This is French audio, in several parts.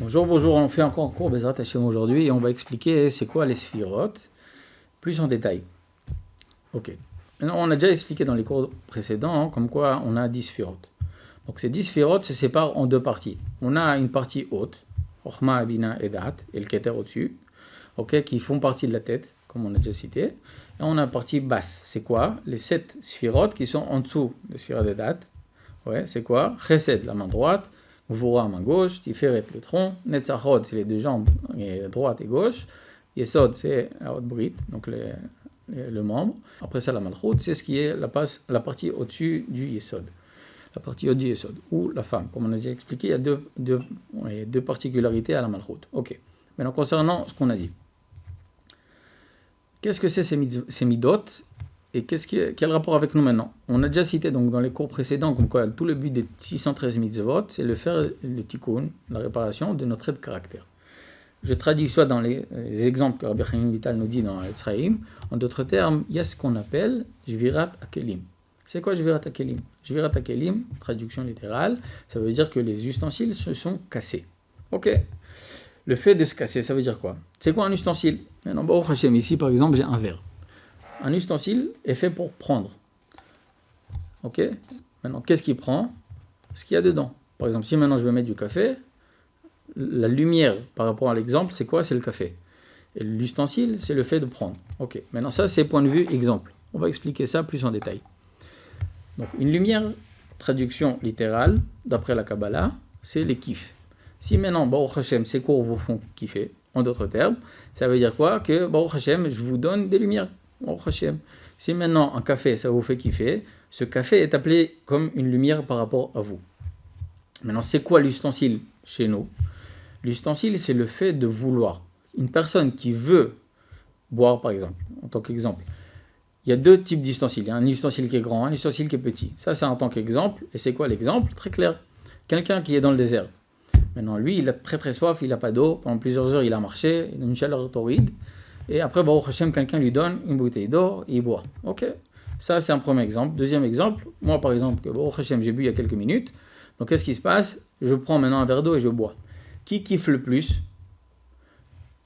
Bonjour, on fait encore un cours Bezrat Hashem aujourd'hui et on va expliquer c'est quoi les sphirotes, plus en détail. Ok. Maintenant, on a déjà expliqué dans les cours précédents comme quoi on a 10 sphirotes. Donc ces 10 sphirotes se séparent en deux parties. On a une partie haute, Chokhma, Bina et Dat, et le Keter au-dessus, okay, qui font partie de la tête, comme on a déjà cité. Et on a une partie basse. C'est quoi? Les 7 sphirotes qui sont en dessous des sphirotes de Dat. Ouais, c'est quoi? Chesed, la main droite. Gvura, main gauche, Tiferet, le tronc, Netzachot, c'est les deux jambes, droite et gauche, Yesod, c'est la haute brite, donc le membre. Après ça, la Malchut, c'est ce qui est la partie au-dessus du Yesod, la partie au-dessus du Yesod, ou la femme. Comme on a déjà expliqué, il y a deux particularités à la Malchut. Ok. Maintenant, concernant ce qu'on a dit, qu'est-ce que c'est ces midot? Et quel rapport avec nous maintenant? On a déjà cité donc, dans les cours précédents comme quoi tout le but des 613 mitzvot, c'est de faire le tikkun, la réparation de notre trait de caractère. Je traduis soit dans les exemples que Rabbi Chaim Vital nous dit dans Etzraïm. En d'autres termes, il y a ce qu'on appelle Jvirat Akelim. C'est quoi Jvirat Akelim? Jvirat Akelim, traduction littérale, ça veut dire que les ustensiles se sont cassés. Ok. Le fait de se casser, ça veut dire quoi? C'est quoi un ustensile? Maintenant, Baruch Hashem, ici par exemple, j'ai un verre. Un ustensile est fait pour prendre. Ok? Maintenant, qu'est-ce qu'il prend? Ce qu'il y a dedans. Par exemple, si maintenant je veux mettre du café, la lumière par rapport à l'exemple, c'est quoi? C'est le café. Et l'ustensile, c'est le fait de prendre. Ok. Maintenant, ça, c'est point de vue exemple. On va expliquer ça plus en détail. Donc, une lumière, traduction littérale, d'après la Kabbalah, c'est les kiffs. Si maintenant, Baruch Hashem, ces cours vous font kiffer, en d'autres termes, ça veut dire quoi? Que Baruch Hashem, je vous donne des lumières. Si maintenant un café ça vous fait kiffer, ce café est appelé comme une lumière par rapport à vous. Maintenant, c'est quoi l'ustensile chez nous? L'ustensile, c'est le fait de vouloir. Une personne qui veut boire, par exemple, en tant qu'exemple, il y a deux types d'ustensiles. Il y a un ustensile qui est grand, un ustensile qui est petit. Ça, c'est en tant qu'exemple. Et c'est quoi l'exemple? Très clair. Quelqu'un qui est dans le désert. Maintenant, lui, il a très très soif, il n'a pas d'eau. Pendant plusieurs heures, il a marché, il a une chaleur torride. Et après, Baruch Hashem, quelqu'un lui donne une bouteille d'eau et il boit. Ok, ça c'est un premier exemple. Deuxième exemple, moi par exemple, que Baruch Hashem, j'ai bu il y a quelques minutes. Donc qu'est-ce qui se passe? Je prends maintenant un verre d'eau et je bois. Qui kiffe le plus?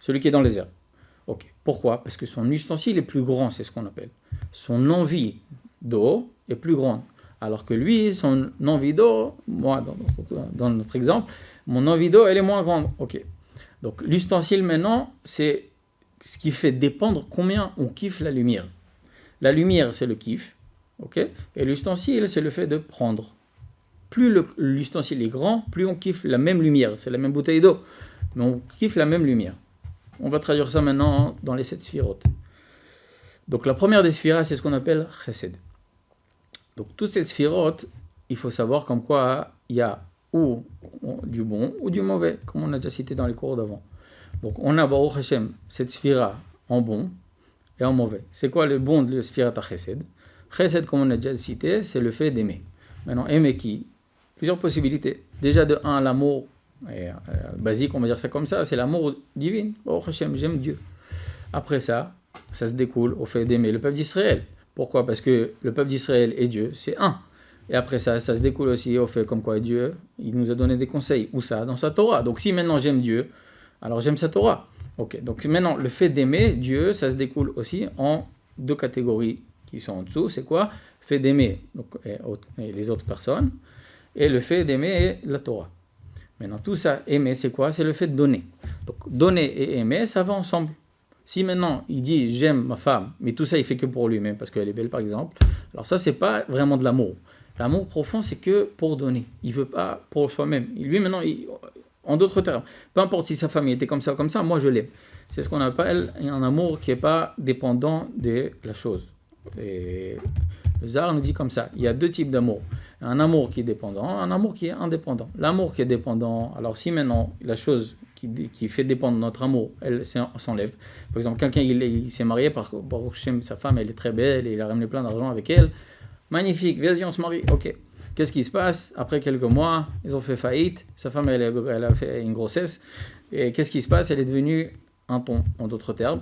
Celui qui est dans les airs. Ok, pourquoi? Parce que son ustensile est plus grand, c'est ce qu'on appelle. Son envie d'eau est plus grande. Alors que lui, son envie d'eau, moi dans notre exemple, mon envie d'eau, elle est moins grande. Ok, donc l'ustensile maintenant, c'est ce qui fait dépendre combien on kiffe la lumière. La lumière, c'est le kiff, ok? Et l'ustensile, c'est le fait de prendre. Plus l'ustensile est grand, plus on kiffe la même lumière. C'est la même bouteille d'eau, mais on kiffe la même lumière. On va traduire ça maintenant dans les 7 sphirotes. Donc la première des sphiras, c'est ce qu'on appelle chesed. Donc toutes ces sphirotes, il faut savoir comme quoi il y a ou du bon ou du mauvais, comme on a déjà cité dans les cours d'avant. Donc on a Baruch Hashem, cette sphira en bon et en mauvais. C'est quoi le bon de la sphira ta chesed? Chesed, comme on a déjà cité, c'est le fait d'aimer. Maintenant, aimer qui? Plusieurs possibilités. Déjà de un, l'amour basique, on va dire ça comme ça, c'est l'amour divin. Baruch Hashem, j'aime Dieu. Après ça, ça se découle au fait d'aimer le peuple d'Israël. Pourquoi? Parce que le peuple d'Israël et Dieu, c'est un. Et après ça, ça se découle aussi au fait comme quoi Dieu, il nous a donné des conseils. Où ça? Dans sa Torah. Donc si maintenant j'aime Dieu, alors j'aime sa Torah. Ok, donc maintenant le fait d'aimer Dieu, ça se découle aussi en deux catégories qui sont en dessous. C'est quoi? Le fait d'aimer donc, et les autres personnes et le fait d'aimer la Torah. Maintenant tout ça, aimer, c'est quoi? C'est le fait de donner. Donc donner et aimer, ça va ensemble. Si maintenant il dit j'aime ma femme, mais tout ça il fait que pour lui-même parce qu'elle est belle par exemple, alors ça c'est pas vraiment de l'amour. L'amour profond c'est que pour donner. Il veut pas pour soi-même. Lui maintenant en d'autres termes, peu importe si sa famille était comme ça, moi je l'aime. C'est ce qu'on appelle un amour qui n'est pas dépendant de la chose. Et le Zohar nous dit comme ça, il y a deux types d'amour. Un amour qui est dépendant, un amour qui est indépendant. L'amour qui est dépendant, alors si maintenant la chose qui fait dépendre notre amour, elle s'enlève. Par exemple, quelqu'un il s'est marié parce que sa femme elle est très belle et il a ramené plein d'argent avec elle. Magnifique, vas-y on se marie, ok. Qu'est-ce qui se passe? Après quelques mois, ils ont fait faillite. Sa femme, elle a fait une grossesse. Et qu'est-ce qui se passe? Elle est devenue un thon, en d'autres termes.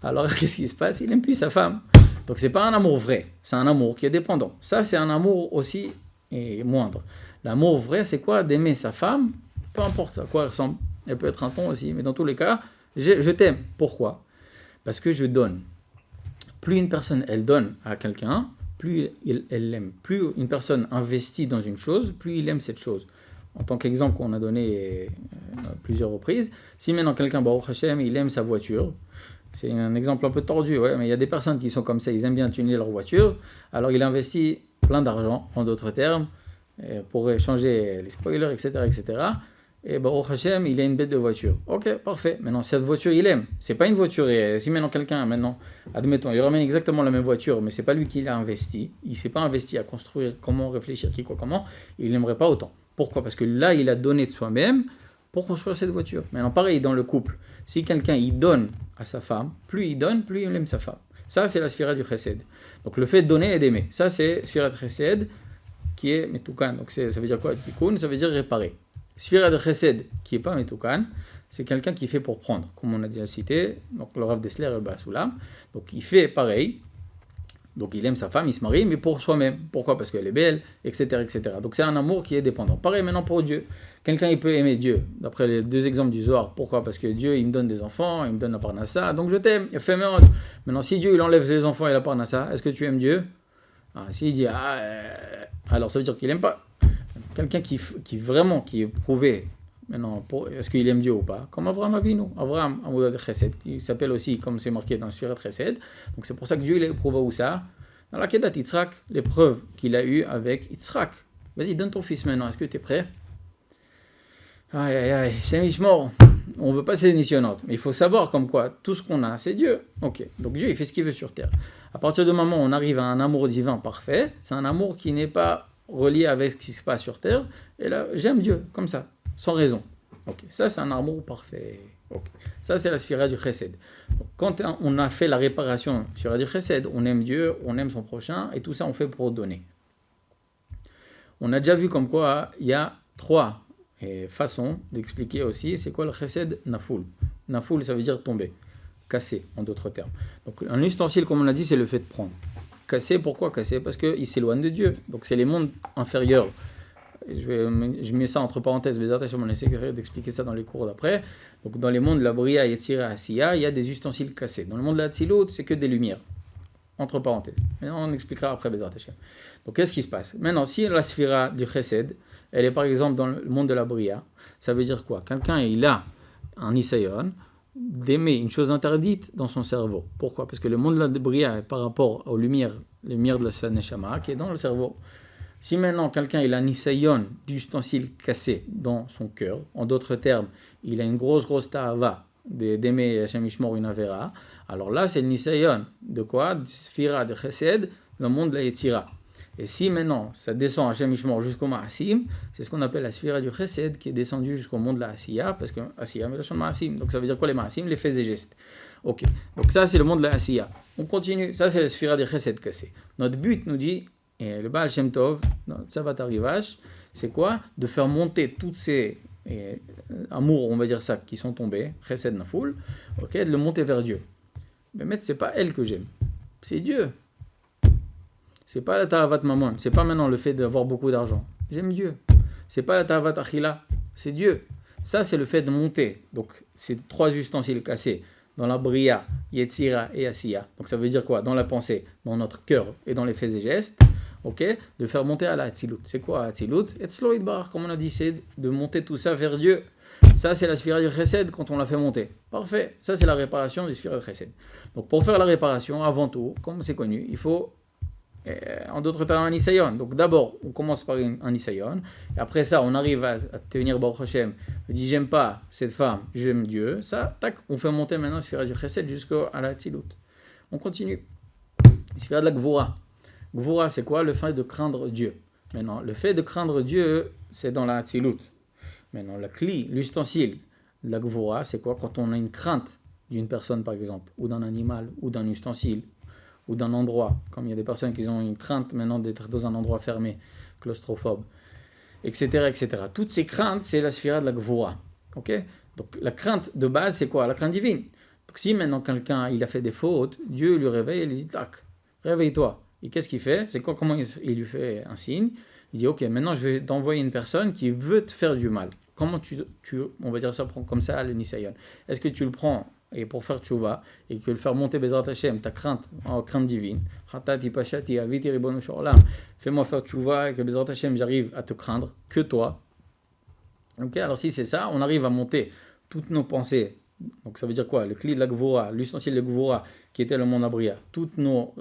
Alors, qu'est-ce qui se passe? Il n'aime plus sa femme. Donc, ce n'est pas un amour vrai. C'est un amour qui est dépendant. Ça, c'est un amour aussi moindre. L'amour vrai, c'est quoi? D'aimer sa femme, peu importe à quoi elle ressemble. elle peut être un ton aussi, mais dans tous les cas, je t'aime. Pourquoi? Parce que je donne. Plus une personne, elle donne à quelqu'un, plus elle l'aime. Plus une personne investit dans une chose, plus il aime cette chose. En tant qu'exemple qu'on a donné à plusieurs reprises, si maintenant quelqu'un, Baruch Hashem, il aime sa voiture, c'est un exemple un peu tordu, ouais, mais il y a des personnes qui sont comme ça, ils aiment bien tuner leur voiture, alors il investit plein d'argent, en d'autres termes, pour changer les spoilers, etc., etc., et Baruch Hashem, il a une bête de voiture. Ok, parfait. Maintenant, cette voiture, il aime. C'est pas une voiture. Et si maintenant quelqu'un, admettons, il ramène exactement la même voiture, mais c'est pas lui qui l'a investi. Il s'est pas investi à construire, comment réfléchir, qui, quoi, comment. Il n'aimerait pas autant. Pourquoi? Parce que là, il a donné de soi-même pour construire cette voiture. Maintenant, pareil dans le couple. Si quelqu'un, il donne à sa femme, plus il donne, plus il aime sa femme. Ça, c'est la sphira du chesed. Donc, le fait de donner et d'aimer. Ça, c'est sphira du chesed qui est metoukan. Donc, ça veut dire quoi? Tikkun, ça veut dire réparer. Sphira de chesed, qui n'est pas metoukan, c'est quelqu'un qui fait pour prendre, comme on a déjà cité, donc le Rav Dessler et le Basoulam. Donc il fait pareil, donc il aime sa femme, il se marie, mais pour soi-même. Pourquoi? Parce qu'elle est belle, etc., etc. Donc c'est un amour qui est dépendant. Pareil maintenant pour Dieu. Quelqu'un, il peut aimer Dieu, d'après les deux exemples du Zohar. Pourquoi? Parce que Dieu, il me donne des enfants, il me donne la parnassa, donc je t'aime, il fait meurtre. Maintenant, si Dieu, il enlève les enfants et la parnassa, est-ce que tu aimes Dieu? S'il dit, alors ça veut dire qu'il n'aime pas. Quelqu'un qui est prouvé, maintenant, est-ce qu'il aime Dieu ou pas? Comme Abraham Avinu, Abraham, Amoudad Chesed, qui s'appelle aussi, comme c'est marqué dans le Sfirat Chesed. Donc c'est pour ça que Dieu, il a éprouvé où ça? Dans la Kedat Yitzhak, l'épreuve qu'il a eue avec Yitzhak. Vas-y, donne ton fils maintenant, est-ce que tu es prêt? Aïe, aïe, aïe, Shem Ishmor, on ne veut pas séditionnante, mais il faut savoir comme quoi, tout ce qu'on a, c'est Dieu. Ok, donc Dieu, il fait ce qu'il veut sur terre. À partir du moment où on arrive à un amour divin parfait, c'est un amour qui n'est pas relié avec ce qui se passe sur terre, et là, j'aime Dieu, comme ça, sans raison. Ok, ça c'est un amour parfait. Ok, ça c'est la sphira du chesed. Donc, quand on a fait la réparation, sphira du chesed, on aime Dieu, on aime son prochain, et tout ça on fait pour donner. On a déjà vu comme quoi il y a trois façons d'expliquer aussi, c'est quoi le chesed nafoul. Nafoul, ça veut dire tomber, casser en d'autres termes. Donc un ustensile, comme on l'a dit, c'est le fait de prendre. Casser, pourquoi casser? Parce qu'il s'éloigne de Dieu. Donc c'est les mondes inférieurs. Je mets ça entre parenthèses, mais attention, on essaie d'expliquer ça dans les cours d'après. Donc dans les mondes de la Bria, Yetzira, Asiya, il y a des ustensiles cassés. Dans le monde de la Tzilut, c'est que des lumières. Entre parenthèses. Maintenant, on expliquera après Bezrat Hashem. Donc qu'est-ce qui se passe? Maintenant, si la sphira du Chesed, elle est par exemple dans le monde de la Bria, ça veut dire quoi? Quelqu'un, il a un Nisayon d'aimer une chose interdite dans son cerveau. Pourquoi? Parce que le monde de la Bria est par rapport aux lumières de la Neshama qui est dans le cerveau. Si maintenant quelqu'un il a un nisayon d'ustensile cassé dans son cœur, en d'autres termes, il a une grosse ta'ava d'aimer Hashem Yishmor une avera, alors là c'est le nisayon de quoi? De sphira de chesed dans le monde de la Yetzira. Et si maintenant ça descend à Hashem Yishmor jusqu'au Ma'asim, c'est ce qu'on appelle la sphira du chesed qui est descendue jusqu'au monde de la Asiya, parce que Asiya mais le Ma'asim. Donc ça veut dire quoi les Ma'asim? Les faits et gestes. Ok, donc ça c'est le monde de la Asiya. On continue, ça c'est la sphira du chesed cassé. Notre but nous dit, et le Baal Shem Tov, dans Tzavat Arivash, c'est quoi? De faire monter toutes ces amours, on va dire ça, qui sont tombés, chesed nafoul, ok, de le monter vers Dieu. Mais c'est pas elle que j'aime, c'est Dieu. C'est pas la ta'avat mamon, c'est pas maintenant le fait d'avoir beaucoup d'argent. J'aime Dieu. C'est pas la ta'avat achila, c'est Dieu. Ça, c'est le fait de monter. Donc, c'est trois ustensiles cassés dans la bria, yetzira et asiya. Donc, ça veut dire quoi? Dans la pensée, dans notre cœur et dans les faits et gestes. Ok, de faire monter à la Hatzilut. C'est quoi Hatzilut? Etzlo Idbar, comme on a dit, c'est de monter tout ça vers Dieu. Ça, c'est la sphira du chesed quand on l'a fait monter. Parfait. Ça, c'est la réparation du sphira du chesed. Donc, pour faire la réparation, avant tout, comme c'est connu, il faut, en d'autres termes, un nisayon. Donc, d'abord, on commence par un nisayon. Et après ça, on arrive à tenir Baruch Hashem. On dit, j'aime pas cette femme, j'aime Dieu. Ça, tac, on fait monter maintenant la sphira du chesed jusqu'à la Hatzilut. On continue. Sphira de la Gvura. Gvura, c'est quoi? Le fait de craindre Dieu. Maintenant, le fait de craindre Dieu, c'est dans la Hatzilut. Maintenant, la cli, l'ustensile de la Gvura, c'est quoi? Quand on a une crainte d'une personne, par exemple, ou d'un animal, ou d'un ustensile, ou d'un endroit, comme il y a des personnes qui ont une crainte maintenant d'être dans un endroit fermé, claustrophobe, etc., etc. Toutes ces craintes, c'est la sphira de la Gvura. Ok? Donc, la crainte de base, c'est quoi? La crainte divine. Donc, si maintenant quelqu'un il a fait des fautes, Dieu lui réveille et lui dit, tac, réveille-toi. Et qu'est-ce qu'il fait? C'est comment il lui fait un signe. Il dit, ok, maintenant je vais t'envoyer une personne qui veut te faire du mal. comment on va dire ça, prend comme ça le Nisayon. Est-ce que tu le prends et pour faire tchouva et que le faire monter Bezrat Hashem, ta crainte, en crainte divine, fais-moi faire tchouva et que Bezrat Hashem, j'arrive à te craindre que toi. Ok, alors si c'est ça, on arrive à monter toutes nos pensées. Donc ça veut dire quoi? Le cli de la Gvora, l'ustensile de Gvora qui était le monde Abria, tous nos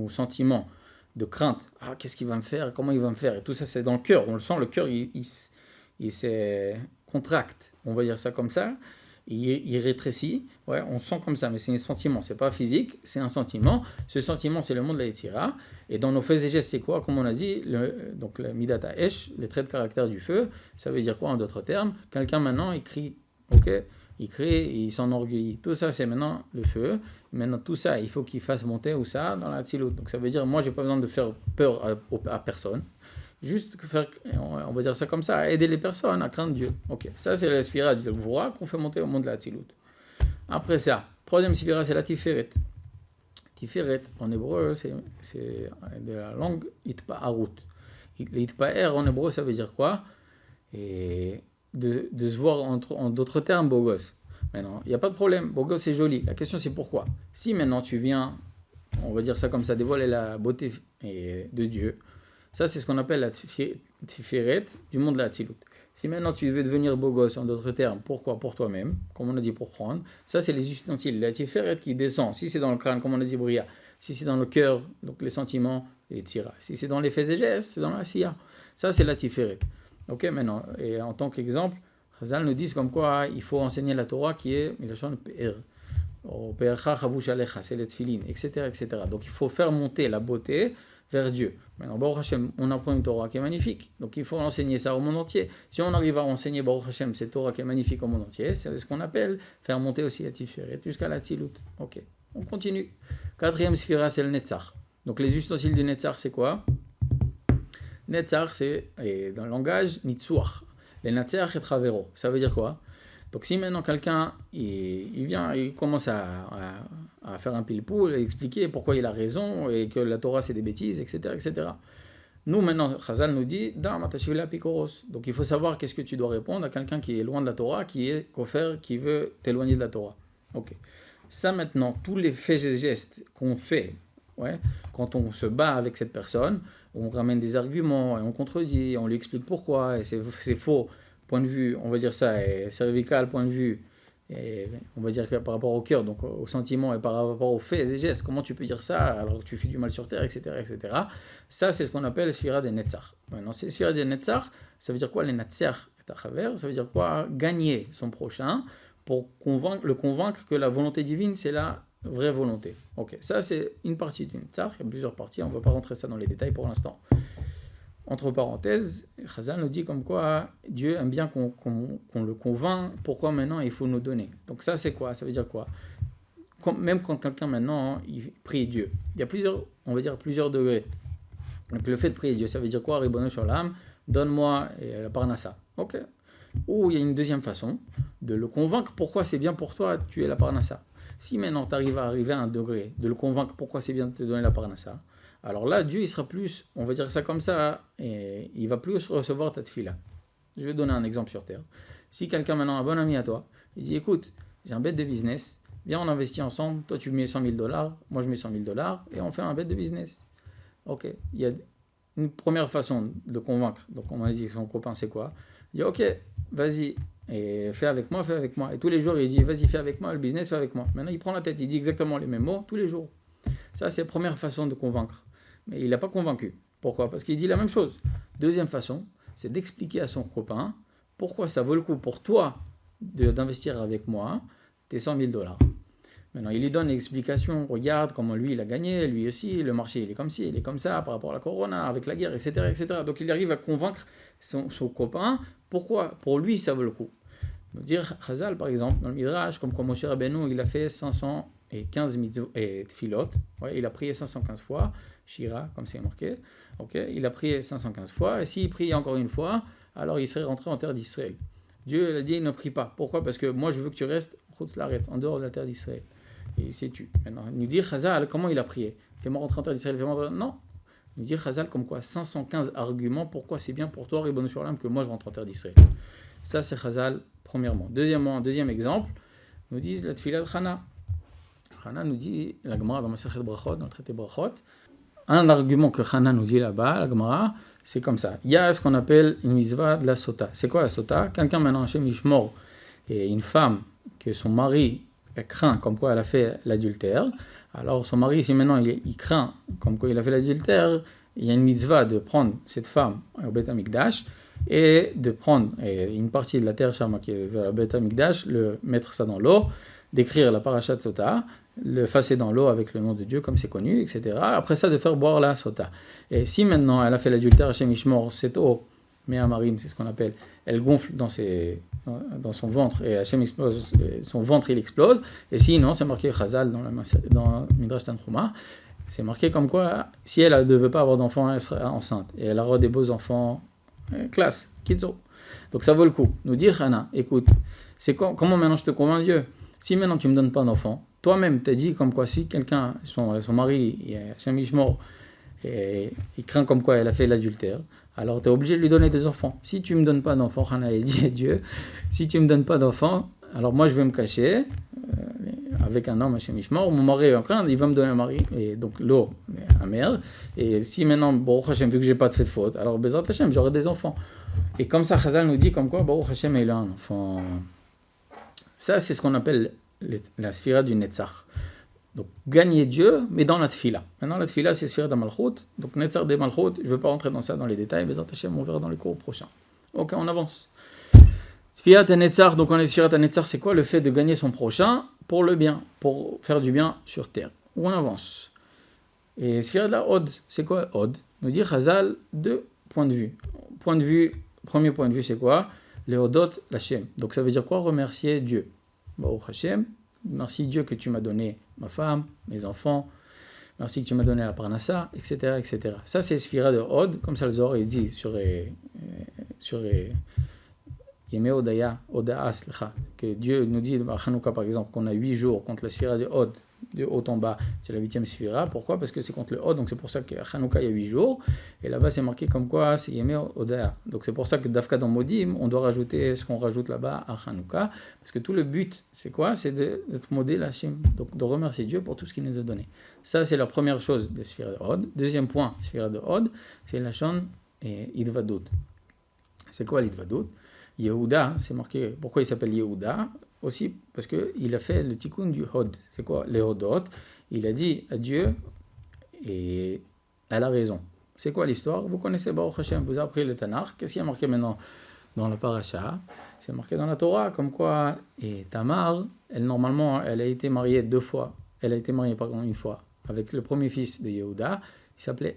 sentiments de crainte. Ah, qu'est-ce qu'il va me faire? Comment il va me faire? Et tout ça, c'est dans le cœur. On le sent, le cœur, il se contracte. On va dire ça comme ça. Il rétrécit. Ouais, on sent comme ça, mais c'est un sentiment. C'est pas physique, c'est un sentiment. Ce sentiment, c'est le monde de la Yetzira. Et dans nos faits et gestes, c'est quoi? Comme on a dit, donc la Midata Esh, les traits de caractère du feu, ça veut dire quoi en d'autres termes? Quelqu'un maintenant, il crie. Ok? Il crie, il s'enorgueillit. Tout ça, c'est maintenant le feu. Maintenant, tout ça, il faut qu'il fasse monter ou ça dans la tzilut. Donc, ça veut dire, moi, j'ai pas besoin de faire peur à personne. Juste faire, on va dire ça comme ça, aider les personnes à craindre Dieu. Ok, ça, c'est la sphira du Gvura qu'on fait monter au monde de la tzilut. Après ça, troisième sphira, c'est la tiferet. Tiferet, en hébreu, c'est de la langue itpa'arut. L'itpa'er, en hébreu, ça veut dire quoi? Et de se voir en d'autres termes beau gosse. Maintenant, il n'y a pas de problème, beau gosse c'est joli. La question c'est pourquoi. Si maintenant tu viens, on va dire ça comme ça, dévoiler la beauté de Dieu, ça c'est ce qu'on appelle la tiferet du monde de la tzilut. Si maintenant tu veux devenir beau gosse, en d'autres termes, pourquoi? Pour toi-même, comme on a dit pour prendre. Ça c'est les ustensiles, la tiferet qui descend. Si c'est dans le crâne, comme on a dit Bria, si c'est dans le cœur, donc les sentiments, les tira. Si c'est dans les faits et gestes, c'est dans la siya. Ça c'est la tiferet. Ok, maintenant, et en tant qu'exemple, Chazal nous dit comme quoi il faut enseigner la Torah qui est c'est les tfilin, etc., etc. Donc il faut faire monter la beauté vers Dieu. Maintenant, Baruch Hashem, on apprend une Torah qui est magnifique, donc il faut enseigner ça au monde entier. Si on arrive à enseigner Baruch Hashem, cette Torah qui est magnifique au monde entier, c'est ce qu'on appelle faire monter aussi la Tiferet jusqu'à la Tzilut. Ok, on continue. Quatrième sphira, c'est le Netzach. Donc les ustensiles du Netzach, c'est quoi? Netzach, c'est dans le langage Nitsuach. Les Netzach et Travero. Ça veut dire quoi? Donc si maintenant quelqu'un il vient, il commence à faire un pile-poule, à expliquer pourquoi il a raison et que la Torah c'est des bêtises, etc., etc. Nous maintenant, Chazal nous dit, donc il faut savoir qu'est-ce que tu dois répondre à quelqu'un qui est loin de la Torah, qui est koffer, qui veut t'éloigner de la Torah. Ok. Ça maintenant, tous les faits et gestes qu'on fait, ouais, quand on se bat avec cette personne, on ramène des arguments et on contredit, on lui explique pourquoi et c'est faux, point de vue, on va dire ça, et cervical, point de vue, et on va dire que par rapport au cœur, donc au sentiment et par rapport aux faits et gestes, comment tu peux dire ça alors que tu fais du mal sur terre, etc., etc. Ça, c'est ce qu'on appelle la sphira des Netzach. Maintenant, ces sphira des Netzach, ça veut dire quoi les Netzach et à travers? Ça veut dire quoi? Gagner son prochain pour le convaincre que la volonté divine, c'est la vraie volonté. Ok, ça c'est une partie du Netzach, il y a plusieurs parties, on ne va pas rentrer ça dans les détails pour l'instant. Entre parenthèses, Chazal nous dit comme quoi Dieu aime bien qu'on le convainc, pourquoi maintenant il faut nous donner. Donc ça c'est quoi? Ça veut dire quoi? Même quand quelqu'un maintenant il prie Dieu, il y a plusieurs, on va dire plusieurs degrés. Donc le fait de prier Dieu, ça veut dire quoi? Ribono Shalom, donne-moi la parnassa. Ok. Ou il y a une deuxième façon de le convaincre pourquoi c'est bien pour toi, tu es la parnassa. Si maintenant tu arrives à arriver à un degré de le convaincre pourquoi c'est bien de te donner la parnassa, alors là, Dieu, il sera plus, on va dire ça comme ça, et il va plus recevoir ta tefila. Je vais donner un exemple sur terre. Si quelqu'un maintenant, un bon ami à toi, il dit, écoute, j'ai un bête de business, viens on investit ensemble, toi tu mets $100,000, moi je mets $100,000, et on fait un bête de business. Ok, il y a une première façon de convaincre, donc on m'a dit que son copain c'est quoi? Il dit, ok, vas-y, et fais avec moi, et tous les jours il dit, vas-y, fais avec moi, le business, fais avec moi. Maintenant il prend la tête, il dit exactement les mêmes mots tous les jours. Ça c'est la première façon de convaincre. Mais il n'a pas convaincu. Pourquoi? Parce qu'il dit la même chose. Deuxième façon, c'est d'expliquer à son copain pourquoi ça vaut le coup pour toi d'investir avec moi tes $100,000. Maintenant, il lui donne l'explication, regarde comment lui il a gagné, lui aussi, le marché il est comme ci, il est comme ça par rapport à la corona, avec la guerre, etc. etc. Donc il arrive à convaincre son copain pourquoi pour lui ça vaut le coup. Nous dire Chazal par exemple, dans le Midrash, comme quand Moshe Rabbeinu il a fait 515 tfilot, ouais, il a prié 515 fois. Shira, comme c'est marqué. Okay. Il a prié 515 fois, et s'il prie encore une fois, alors il serait rentré en terre d'Israël. Dieu a dit, il ne prie pas. Pourquoi? Parce que moi, je veux que tu restes en dehors de la terre d'Israël. Et c'est tu. Maintenant, il nous dit, Chazal, comment il a prié? Fais-moi rentrer en terre d'Israël, fais-moi rentrer... Non. Nous dit Chazal comme quoi 515 arguments pourquoi c'est bien pour toi, Ribono Shel Olam, que moi je rentre en terre d'Israël. Ça c'est Chazal, premièrement. Deuxième exemple, nous dit la Tfila de Chana. Chana nous dit, la Gemara dans Masechet Brachot, dans le traité Brachot, un argument que Chana nous dit là-bas, la Gemara, c'est comme ça. Il y a ce qu'on appelle une mitzvah de la sota. C'est quoi la sota? Quelqu'un maintenant, Hashem Yishmor, et une femme que son mari craint comme quoi elle a fait l'adultère. Alors son mari, si maintenant il craint comme quoi il a fait l'adultère, il y a une mitzvah de prendre cette femme au Beth Amikdash et de prendre une partie de la terre Shama qui est vers le Beth Amikdash, le mettre ça dans l'eau, d'écrire la parashat sota, le effacer dans l'eau avec le nom de Dieu comme c'est connu, etc. Après ça, de faire boire la sota. Et si maintenant elle a fait l'adultère Hashem Yishmor, cette eau, mais à Marim, c'est ce qu'on appelle, elle gonfle dans son ventre et Hashem explose, son ventre il explose. Et sinon, c'est marqué Chazal dans Midrash Tanchuma, c'est marqué comme quoi, si elle ne veut pas avoir d'enfants, elle sera enceinte. Et elle aura des beaux enfants, classe, kitzo. Donc ça vaut le coup. Nous dire, Hana, écoute, comment maintenant je te convainc Dieu? Si maintenant tu ne me donnes pas d'enfant, toi-même t'as dit comme quoi si quelqu'un, son mari, Hashem Yishmor, et il craint comme quoi elle a fait l'adultère, alors tu es obligé de lui donner des enfants. Si tu ne me donnes pas d'enfants, Hana a dit Dieu, si tu ne me donnes pas d'enfants, alors moi je vais me cacher avec un homme Hashem Yishmor, mon mari est en crainte, il va me donner un mari, et donc l'eau amère, et si maintenant, Baruch Hashem, vu que j'ai pas fait de faute, alors Bezrat Hashem, j'aurai des enfants. Et comme ça, Chazal nous dit comme quoi Baruch Hashem il a un enfant. Ça, c'est ce qu'on appelle la sphira du Netzach. Donc, gagner Dieu, mais dans la tfila. Maintenant, la tfila, c'est sphira de Malchut. Donc, Netzach de Malchut, je ne vais pas rentrer dans ça, dans les détails, mais on verra dans les cours prochains. Ok, on avance. Sphira de Netzach, donc on est sphira de Netzach, c'est quoi? Le fait de gagner son prochain pour le bien, pour faire du bien sur terre. Où on avance. Et sphira de la Od, c'est quoi Od? Nous dit Chazal, deux points de vue. Premier point de vue, c'est quoi? Les Odot, l'Hashem. Donc ça veut dire quoi? Remercier Dieu. Baruch Hashem, merci Dieu que tu m'as donné ma femme, mes enfants, merci que tu m'as donné la parnassa, etc., etc. Ça c'est Sphira de Od, comme ça le Zohar il dit sur Yemé Odaya, que Dieu nous dit à Hanouka par exemple qu'on a 8 jours contre la Sphira de Od, de haut en bas, c'est la 8e Sphira. Pourquoi? Parce que c'est contre le Od, donc c'est pour ça qu'à Hanouka il y a 8 jours, et là-bas c'est marqué comme quoi c'est Yemé Odaya. Donc c'est pour ça que Dafka dans Modim, on doit rajouter ce qu'on rajoute là-bas à Hanouka, parce que tout le but, c'est quoi? C'est d'être modé l'Hachim, donc de remercier Dieu pour tout ce qu'il nous a donné. Ça c'est la première chose de Sphira de Od. Deuxième point, Sphira de Od, c'est la Shon et Idvadut. C'est quoi l'Idvadut? Yehuda, c'est marqué, pourquoi il s'appelle Yehuda? Aussi parce qu'il a fait le tikkun du Hod. C'est quoi les Hodot? Il a dit à Dieu, et elle a raison. C'est quoi l'histoire? Vous connaissez Baruch Hashem, vous avez appris le Tanakh. Qu'est-ce qu'il y a marqué maintenant dans la paracha? C'est marqué dans la Torah, comme quoi, et Tamar, normalement, elle a été mariée 2 fois. Elle a été mariée, pardon, 1 fois, avec le premier fils de Yehuda, il s'appelait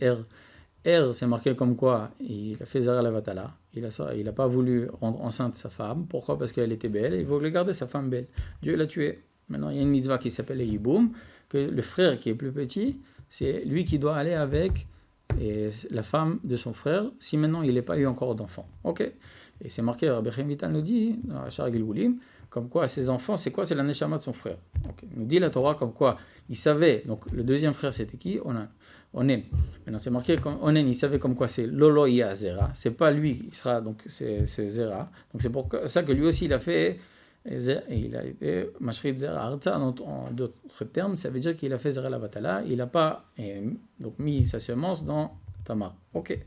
c'est marqué comme quoi il a fait Zara la Vatala. Il n'a pas voulu rendre enceinte sa femme. Pourquoi? Parce qu'elle était belle et il voulait garder sa femme belle. Dieu l'a tuée. Maintenant, il y a une mitzvah qui s'appelle Yiboum, que le frère qui est plus petit, c'est lui qui doit aller avec la femme de son frère, si maintenant il n'a pas eu encore d'enfant. Ok? Et c'est marqué, Rabbi Chaim Vital nous dit, dans la Shar Gilgulim, comme quoi ses enfants, c'est quoi? C'est la neshama de son frère. Okay. Nous dit la Torah comme quoi il savait, donc le deuxième frère c'était qui? Onen. Maintenant c'est marqué comme Onen, il savait comme quoi c'est Lolo Ia Zera. C'est pas lui qui sera, donc c'est Zera. Donc c'est pour ça que lui aussi il a fait, il a été Mashrit Zera Arta, en d'autres termes, ça veut dire qu'il a fait Zera la Vatala, il n'a pas donc mis sa semence dans Tamar. Ok.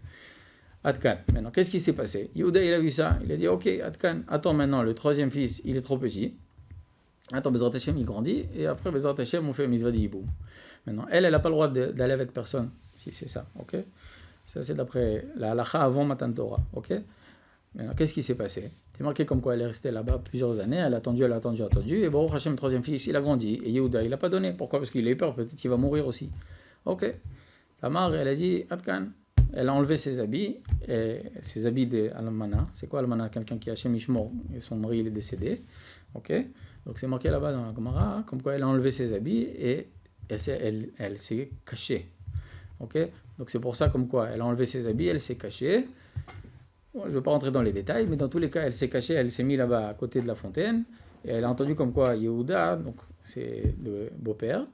Adkan. Maintenant, qu'est-ce qui s'est passé? Yehuda, il a vu ça. Il a dit, ok, Adkan, attends maintenant, le troisième fils, il est trop petit. Attends, Bezrat Hashem, il grandit. Et après, Bezrat Hashem, on fait Mizvah d'Yiboum. Maintenant, elle n'a pas le droit d'aller avec personne, si c'est ça. Ok? Ça, c'est d'après la halacha avant Matan Torah. Ok? Maintenant, qu'est-ce qui s'est passé? C'est marqué comme quoi elle est restée là-bas plusieurs années. Elle a attendu. Et Baruch Hashem, le troisième fils, il a grandi. Et Yehuda, il n'a pas donné. Pourquoi? Parce qu'il a eu peur. Peut-être qu'il va mourir aussi. Ok? Tamar, elle a dit, Adkan. Elle a enlevé ses habits de Almana. C'est quoi Almana? Quelqu'un qui a Hashem Yishmor et son mari il est décédé. Ok? Donc c'est marqué là-bas dans la Gemara, comme quoi elle a enlevé ses habits et elle s'est cachée. Ok? Donc c'est pour ça comme quoi elle a enlevé ses habits, elle s'est cachée. Bon, je ne veux pas rentrer dans les détails, mais dans tous les cas, elle s'est cachée, elle s'est mise là-bas à côté de la fontaine et elle a entendu comme quoi Yehuda, donc c'est le beau-père,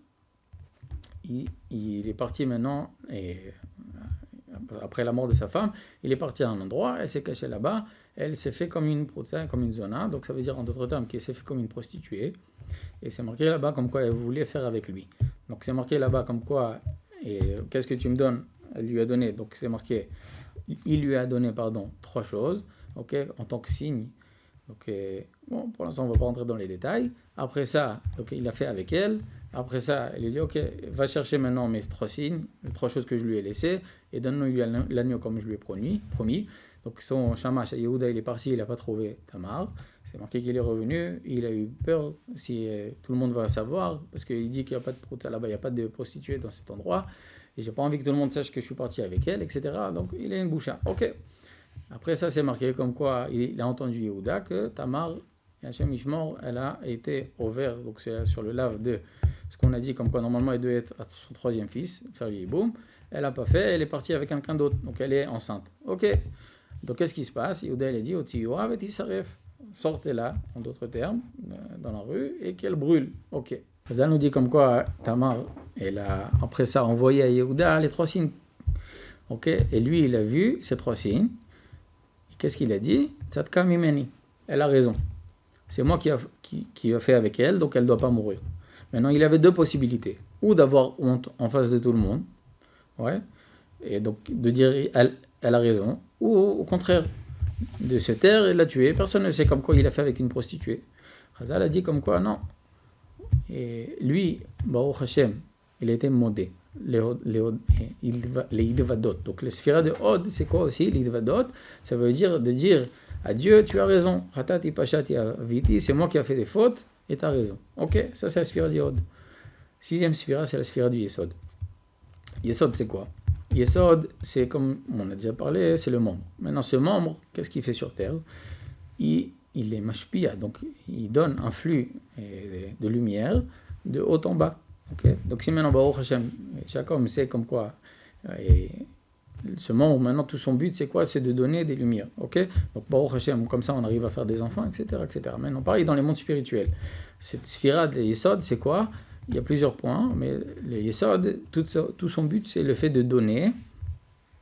il est parti maintenant et après la mort de sa femme, il est parti à un endroit, elle s'est cachée là-bas, elle s'est fait comme une zona, donc ça veut dire en d'autres termes qu'elle s'est fait comme une prostituée, et c'est marqué là-bas comme quoi elle voulait faire avec lui. Donc c'est marqué là-bas comme quoi, et qu'est-ce que tu me donnes? Elle lui a donné, donc c'est marqué, il lui a donné, pardon, 3 choses, ok, en tant que signe. Donc, bon, pour l'instant, on ne va pas rentrer dans les détails. Après ça, donc, il a fait avec elle. Après ça, elle lui dit, ok, va chercher maintenant mes 3 signes, les 3 choses que je lui ai laissées, et donne-lui l'agneau comme je lui ai promis. Donc son shamash, Yehuda, il est parti, il n'a pas trouvé Tamar. C'est marqué qu'il est revenu, il a eu peur si tout le monde va savoir, parce qu'il dit qu'il n'y a pas de prout là-bas, il n'y a pas de prostituée dans cet endroit, et j'ai pas envie que tout le monde sache que je suis parti avec elle, etc. Donc il a une boucha. Ok. Après ça, c'est marqué comme quoi il a entendu Yehuda que Tamar, Hachem Ishmor, elle a été au vert, donc c'est sur le lave de ce qu'on a dit, comme quoi normalement elle devait être à son 3e fils, faire le boum. Elle n'a pas fait, elle est partie avec quelqu'un d'autre, donc elle est enceinte. Ok. Donc qu'est-ce qui se passe? Yehuda, elle a dit, Oti Yoav et Tisaref, sortez là, en d'autres termes, dans la rue, et qu'elle brûle. Ok. Ça nous dit comme quoi Tamar, elle a après ça envoyé à Yehuda les 3 signes. Ok. Et lui, il a vu ces 3 signes. Qu'est-ce qu'il a dit? Tzadka mimeni. Elle a raison. C'est moi qui a fait avec elle, donc elle ne doit pas mourir. Maintenant, il avait 2 possibilités. Ou d'avoir honte en face de tout le monde, ouais, et donc de dire elle a raison, ou au contraire, de se taire et de la tuer. Personne ne sait comme quoi il a fait avec une prostituée. Chazal a dit comme quoi, non. Et lui, Baruch Hashem, il a été modé. Les idvadot. Donc les sphira de Od, c'est quoi aussi les idvadot? Ça veut dire de dire à Dieu, tu as raison. Ratati pashati aviti, c'est moi qui ai fait des fautes et tu as raison. Ok, ça c'est la sphira de Od. 6e sphira, c'est la sphira du Yesod. Yesod, c'est quoi? Yesod, c'est comme on a déjà parlé, c'est le membre. Maintenant, ce membre, qu'est-ce qu'il fait sur terre? Il est mashpia, donc il donne un flux de lumière de haut en bas. Okay. Donc si maintenant Baruch Hashem, chaque homme sait comme quoi, et ce membre maintenant tout son but c'est quoi? C'est de donner des lumières. Okay. Donc Baruch Hashem, comme ça on arrive à faire des enfants, etc. etc. Maintenant pareil dans les mondes spirituels. Cette sphira de Yesod c'est quoi? Il y a plusieurs points, mais le Yesod, tout son but c'est le fait de donner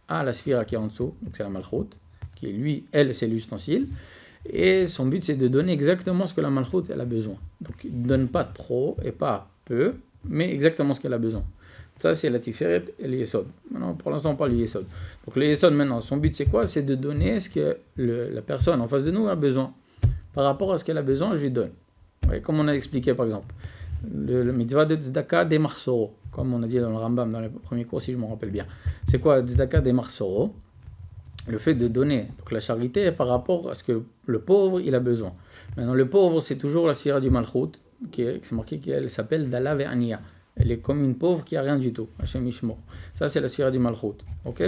à la sphira qui est en dessous, donc c'est la Malchut, qui est lui, elle c'est l'ustensile, et son but c'est de donner exactement ce que la Malchut elle a besoin. Donc il ne donne pas trop et pas peu, mais exactement ce qu'elle a besoin. Ça, c'est la Tiferet et le Yesod. Maintenant, pour l'instant, on parle du Yesod. Donc, le Yesod, maintenant, son but, c'est quoi? C'est de donner ce que la personne en face de nous a besoin. Par rapport à ce qu'elle a besoin, je lui donne. Ouais, comme on a expliqué, par exemple, le mitzvah de Tzedaka des Marsoro, comme on a dit dans le Rambam, dans les premiers cours, si je me rappelle bien. C'est quoi Tzedaka des Marsoro? Le fait de donner. Donc, la charité est par rapport à ce que le pauvre, il a besoin. Maintenant, le pauvre, c'est toujours la sphira du Malchut, c'est marqué qu'elle s'appelle Dala ve'Aniya. Elle est comme une pauvre qui a rien du tout. Hashem Ishmo. Ça, c'est la sphira du Malchut. Ok?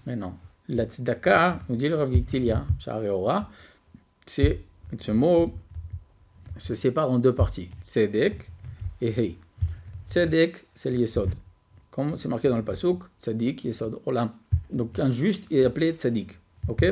Maintenant, la Tzedaka, nous dit le Rav Giktilia, Sha'arei Ora, c'est ce mot se sépare en 2 parties. Tzedek et Hei. Tzedek, c'est le Yesod. Comme c'est marqué dans le Pasuk, Tzadik, Yesod, Olam. Donc, un juste est appelé Tzadik. Ok?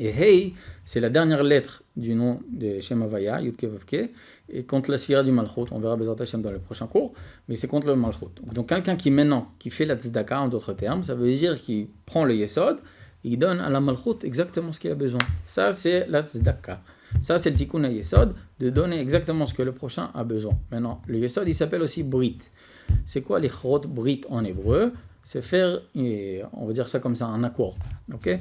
Et Hei, c'est la dernière lettre du nom de Shem Havaya, Yud Ke Vav Ke, et contre la sphira du Malchut. On verra Bezrat Hashem dans le prochain cours, mais c'est contre le Malchut. Donc quelqu'un qui maintenant, qui fait la Tzedaka en d'autres termes, ça veut dire qu'il prend le Yesod, il donne à la Malchut exactement ce qu'il a besoin. Ça, c'est la Tzedaka. Ça, c'est le Tikkun à Yesod, de donner exactement ce que le prochain a besoin. Maintenant, le Yesod, il s'appelle aussi Brit. C'est quoi les Chorot Brit en hébreu? C'est faire, on va dire ça comme ça, un accord. Ok?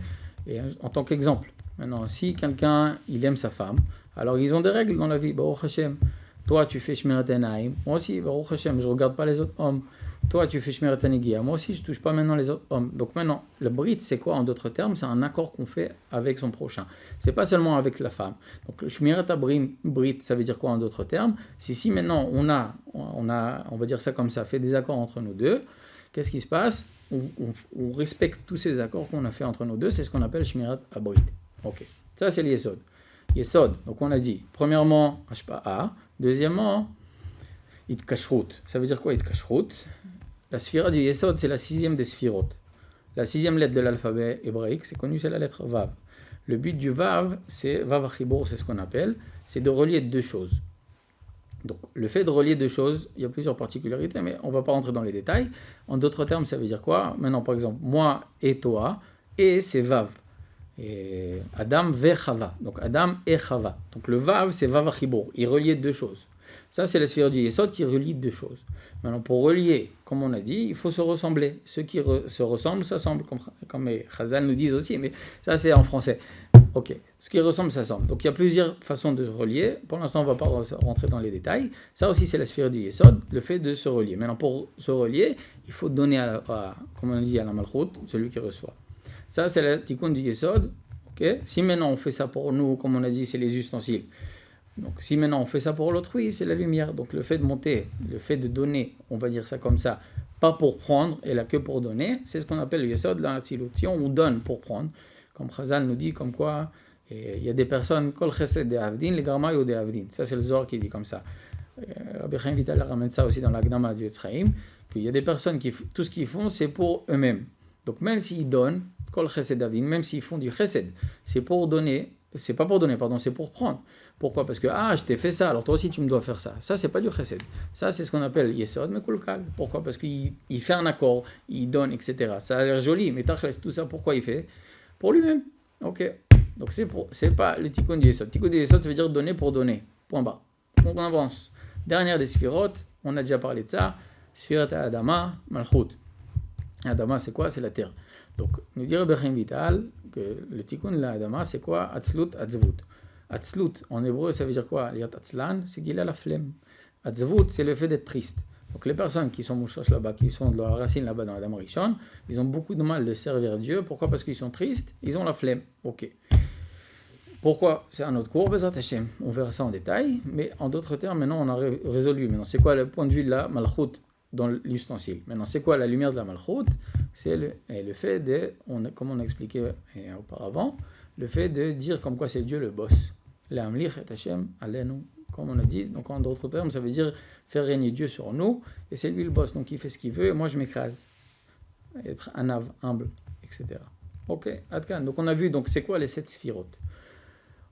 Et en tant qu'exemple, maintenant, si quelqu'un, il aime sa femme, alors ils ont des règles dans la vie. Baruch Hashem, toi tu fais Shmirat Enaim, moi aussi, Baruch Hashem, je ne regarde pas les autres hommes. Toi tu fais Shmirat Negiah, moi aussi je ne touche pas maintenant les autres hommes. Donc maintenant, le Brit, c'est quoi en d'autres termes? C'est un accord qu'on fait avec son prochain. C'est pas seulement avec la femme. Donc le Shmirat Brit, ça veut dire quoi en d'autres termes? Si maintenant on va dire ça comme ça, fait des accords entre nous deux, qu'est-ce qui se passe? On respecte tous ces accords qu'on a fait entre nous deux, c'est ce qu'on appelle Shmirat Abrit. Ok, ça c'est le Yesod. Yesod, donc on a dit, premièrement, Hashpa'a, deuxièmement, Itkashrut. Ça veut dire quoi Itkashrut? La sphira du Yesod, c'est la 6e des sphirot. La 6e lettre de l'alphabet hébraïque, c'est connu, c'est la lettre Vav. Le but du Vav, c'est Vav Achibur, c'est ce qu'on appelle, c'est de relier 2 choses. Donc, le fait de relier deux choses, il y a plusieurs particularités, mais on ne va pas rentrer dans les détails. En d'autres termes, ça veut dire quoi? Maintenant, par exemple, moi et toi, et c'est Vav. Et Adam ve Chava. Donc, Adam et Chava. Donc, le Vav, c'est Vav Achibour. Il reliait deux choses. Ça, c'est la sphère du Yesod qui relie deux choses. Maintenant, pour relier, comme on a dit, il faut se ressembler. Ceux qui se ressemblent s'assemblent, comme les Chazal nous disent aussi, mais ça, c'est en français. Ok, ce qui ressemble s'assemble. Donc il y a plusieurs façons de se relier. Pour l'instant, on ne va pas rentrer dans les détails. Ça aussi, c'est la sphère du Yesod, le fait de se relier. Maintenant, pour se relier, il faut donner, comme on dit, à la Malchut, celui qui reçoit. Ça, c'est la tikkun du Yesod. Okay. Si maintenant on fait ça pour nous, comme on a dit, c'est les ustensiles. Donc si maintenant on fait ça pour l'autrui, c'est la lumière. Donc le fait de monter, le fait de donner, on va dire ça comme ça, pas pour prendre et là que pour donner, c'est ce qu'on appelle le Yesod, la Hatzilut. Si on donne pour prendre, comme Chazal nous dit, comme quoi il y a des personnes, Kol Chesed de Avdin, les Garma ou de Avdin. Ça, c'est le Zohar qui dit comme ça. Rabbi Chaim Vital ramène ça aussi dans la Gnama du Yitzchaim, qu'il y a des personnes qui, tout ce qu'ils font, c'est pour eux-mêmes. Donc, même s'ils donnent, Kol Chesed Avdin, même s'ils font du Chesed, c'est pour donner, c'est pas pour donner, pardon, c'est pour prendre. Pourquoi? Parce que, je t'ai fait ça, alors toi aussi tu me dois faire ça. Ça, c'est pas du Chesed. Ça, c'est ce qu'on appelle Yesod, mais Kulkal. Pourquoi? Parce qu'il fait un accord, il donne, etc. Ça a l'air joli, mais Tachles, tout ça, pourquoi il fait? Pour lui-même. Ok. Donc c'est pas le tikkun du Yesod. Tikkun du Yesod, ça veut dire donner pour donner. Point bas. On avance. Dernière des sphirotes, on a déjà parlé de ça. Sphirat Adama, Malchut. Adama, c'est quoi? C'est la terre. Donc, nous dit Rabbi Chaim Vital que le tikkun de la Adama, c'est quoi? Atzlut, Atzvut. Atzlut, en hébreu, ça veut dire quoi? Liat Atzlan, c'est qu'il a la flemme. Atzvut, c'est le fait d'être triste. Donc les personnes qui sont mouchaches là-bas, qui sont de la racine là-bas dans Adam Rishon, ils ont beaucoup de mal de servir Dieu. Pourquoi? Parce qu'ils sont tristes, ils ont la flemme. Ok. Pourquoi? C'est un autre cours, Bezat Hashem. On verra ça en détail, mais en d'autres termes, maintenant on a résolu. Maintenant, c'est quoi le point de vue de la Malchut dans l'ustensile? Maintenant, c'est quoi la lumière de la Malchut? C'est le fait de, comme on a expliqué auparavant, le fait de dire comme quoi c'est Dieu le boss. L'Amlich et Hashem, Alenu. Comme on a dit, donc en d'autres termes, ça veut dire faire régner Dieu sur nous, et c'est lui le boss, donc il fait ce qu'il veut, et moi je m'écrase. Être humble, etc. Ok, Adkan. Donc on a vu, donc c'est quoi les 7 sphirotes?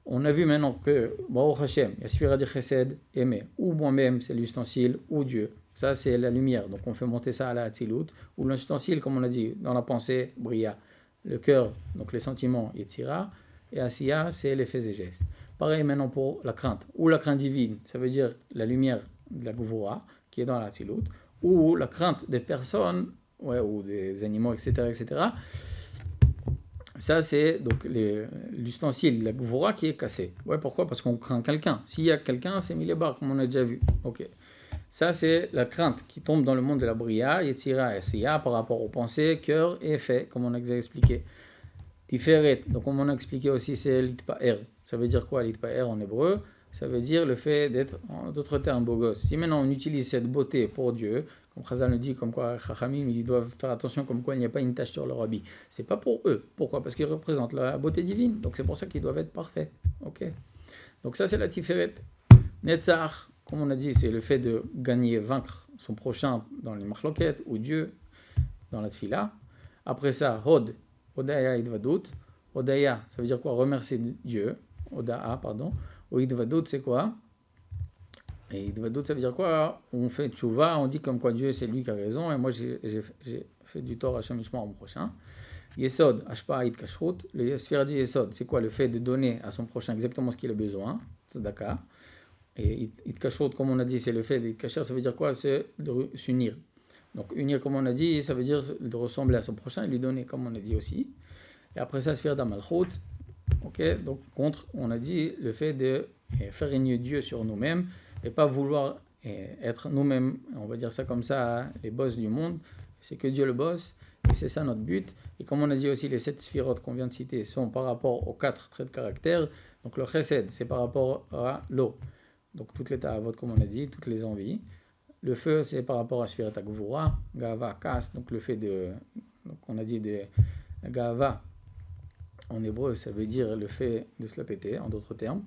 On a vu maintenant que, Baruch Hashem, il y a Sphira de Chesed, aimer, ou moi-même, c'est l'ustensile, ou Dieu. Ça, c'est la lumière, donc on fait monter ça à la Hatzilut, ou l'ustensile, comme on a dit, dans la pensée, Bria, le cœur, donc les sentiments, Yetzira, et Asiya, c'est les faits et gestes. Pareil maintenant pour la crainte, ou la crainte divine, ça veut dire la lumière de la Gvura, qui est dans la Hatzilut, ou la crainte des personnes, ou des animaux, etc., etc. Ça, c'est donc l'ustensile, la Gvura qui est cassé. Pourquoi? Parce qu'on craint quelqu'un. S'il y a quelqu'un, c'est Milébar, comme on a déjà vu. Ok. Ça, c'est la crainte qui tombe dans le monde de la Bria, Yetzira et Asiya, par rapport aux pensées, cœur et faits, comme on a déjà expliqué. Tiferet, donc comme on a expliqué aussi, c'est l'itpa'er. Ça veut dire quoi l'itpa'er en hébreu? Ça veut dire le fait d'être, en d'autres termes, beau gosse. Si maintenant on utilise cette beauté pour Dieu, comme Chazal nous dit, comme quoi Chachamim, ils doivent faire attention, comme quoi il n'y a pas une tache sur leur habit. C'est pas pour eux. Pourquoi? Parce qu'ils représentent la beauté divine. Donc c'est pour ça qu'ils doivent être parfaits. Ok. Donc ça c'est la Tiferet. Netzach, comme on a dit, c'est le fait de gagner, vaincre son prochain dans les marloquettes ou Dieu dans la Tfila. Après ça, Hod. Odaya Idvadut. Odaya, ça veut dire quoi? Remercier Dieu. Odaa, pardon. Ou Idvadut, c'est quoi? Et Idvadut, ça veut dire quoi? On fait tchouva, on dit comme quoi Dieu, c'est lui qui a raison, et moi, j'ai fait du tort à Hashem Yishma au prochain. Yesod, Ashpa Id Kashrut. Le sphère du Yesod, c'est quoi? Le fait de donner à son prochain exactement ce qu'il a besoin. Tzedaka. Et Id Kashrut, comme on a dit, c'est le fait d'Id Kasher, ça veut dire quoi? C'est de s'unir. Donc unir, comme on a dit, ça veut dire de ressembler à son prochain et lui donner, comme on a dit aussi. Et après ça, sphère d'Amalchut. Ok, donc contre, on a dit le fait de faire régner Dieu sur nous-mêmes et pas vouloir être nous-mêmes, on va dire ça comme ça, les boss du monde. C'est que Dieu le boss et c'est ça notre but. Et comme on a dit aussi, les 7 sphirotes qu'on vient de citer sont par rapport aux 4 traits de caractère. Donc le chesed, c'est par rapport à l'eau. Donc toutes les ta'avot, comme on a dit, toutes les envies. Le feu, c'est par rapport à Sfirat HaGvura, Gava, Kas, donc le fait de... Donc on a dit de Gava, en hébreu, ça veut dire le fait de se la péter, en d'autres termes.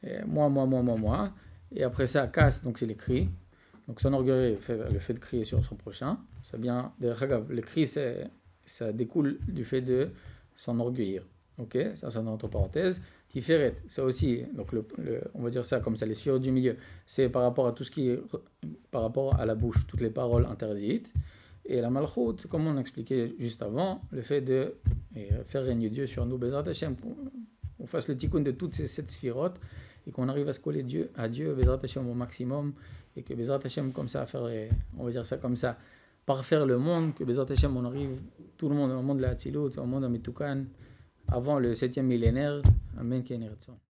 Et moi. Et après ça, Kas, donc c'est les cris. Donc s'enorgueillir, le fait de crier sur son prochain. Ça vient de le cri, ça découle du fait de s'enorgueillir. Ok, ça c'est entre parenthèses. Tiferet, ça aussi, donc on va dire ça comme ça, les sphères du milieu, c'est par rapport à tout ce qui est par rapport à la bouche, toutes les paroles interdites. Et la malchoute, comme on expliquait juste avant, le fait de faire régner Dieu sur nous, Bezrat Hashem, qu'on fasse le tikkun de toutes ces 7 sphirotes et qu'on arrive à se coller à Dieu, Bezrat Hashem au maximum, et que Bezrat Hashem, comme ça, on va dire ça comme ça, parfaire le monde, que Bezrat Hashem, on arrive, tout le monde, au monde de la Hatzilut, au monde de Mitukan, avant le 7e millénaire. Amen.